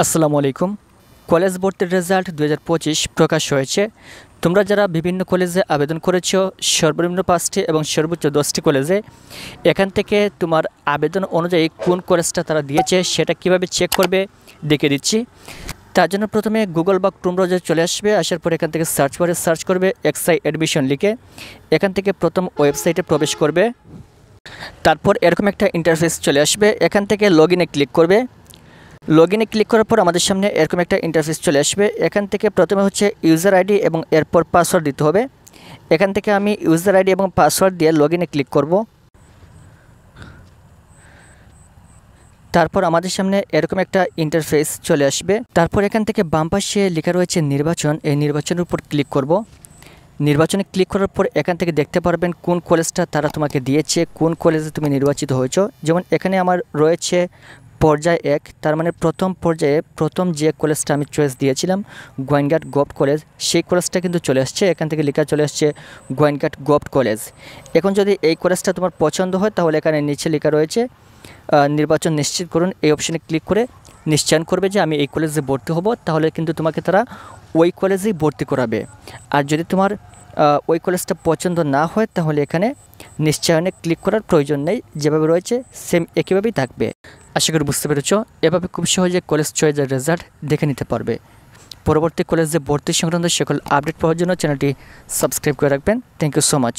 আসসালামু আলাইকুম। কলেজ ভর্তির রেজাল্ট 2025 প্রকাশ হয়েছে। তোমরা যারা বিভিন্ন কলেজে আবেদন করেছ, সর্বনিম্ন 5টি এবং সর্বোচ্চ 10টি কলেজে, এখান থেকে তোমার আবেদন অনুযায়ী কোন কলেজটা তারা দিয়েছে সেটা কিভাবে চেক করবে দেখে দিচ্ছি। তার জন্য প্রথমে গুগল বা ক্রোম ব্রাউজারে চলে আসবে। আসার পর এখান থেকে সার্চ বারে সার্চ করবে এক্সআই অ্যাডমিশন লিখে। এখান থেকে প্রথম ওয়েবসাইটে প্রবেশ করবে। তারপর এরকম একটা ইন্টারফেস চলে আসবে। এখান থেকে লগইনে ক্লিক করবে। লগইনে ক্লিক করার পর আমাদের সামনে এরকম একটা ইন্টারফেস চলে আসবে। এখান থেকে প্রথমে হচ্ছে ইউজার আইডি এবং এরপর পাসওয়ার্ড দিতে হবে। এখান থেকে আমি ইউজার আইডি এবং পাসওয়ার্ড দিয়ে লগইনে ক্লিক করব। তারপর আমাদের সামনে এরকম একটা ইন্টারফেস চলে আসবে। তারপর এখান থেকে বাম পাশে লেখা রয়েছে নির্বাচন, এই নির্বাচনের উপর ক্লিক করব। নির্বাচনে ক্লিক করার পর এখান থেকে দেখতে পারবেন কোন কলেজটা তারা তোমাকে দিয়েছে, কোন কলেজে তুমি নির্বাচিত হয়েছো। যেমন এখানে আমার রয়েছে পর্যায় 1, তার মানে প্রথম পর্যায়ে প্রথম যে কলেজটা আমি চয়েস দিয়েছিলাম গোয়েনঘাট গভর্নমেন্ট কলেজ, সেই কলেজটা কিন্তু চলে আসছে। এখান থেকে লেখা চলে আসছে গোয়েনঘাট গভর্নমেন্ট কলেজ। এখন যদি এই কলেজটা তোমার পছন্দ হয় তাহলে এখানে নিচে লেখা রয়েছে নির্বাচন নিশ্চিত করুন, এই অপশানে ক্লিক করে নিশ্চয়ন করবে যে আমি এই কলেজে ভর্তি হব। তাহলে কিন্তু তোমাকে তারা ওই কলেজেই ভর্তি করাবে। আর যদি তোমার ওই কলেজটা পছন্দ না হয় তাহলে এখানে নিশ্চয়নে ক্লিক করার প্রয়োজন নেই, যেভাবে রয়েছে সেম একইভাবেই থাকবে। আশা করি বুঝতে পেরেছ। এভাবে খুব সহজে কলেজ চয়েসের রেজাল্ট দেখে নিতে পারবে। পরবর্তী কলেজে ভর্তি সংক্রান্ত সকল আপডেট পাওয়ার জন্য চ্যানেলটি সাবস্ক্রাইব করে রাখবেন। Thank you so much.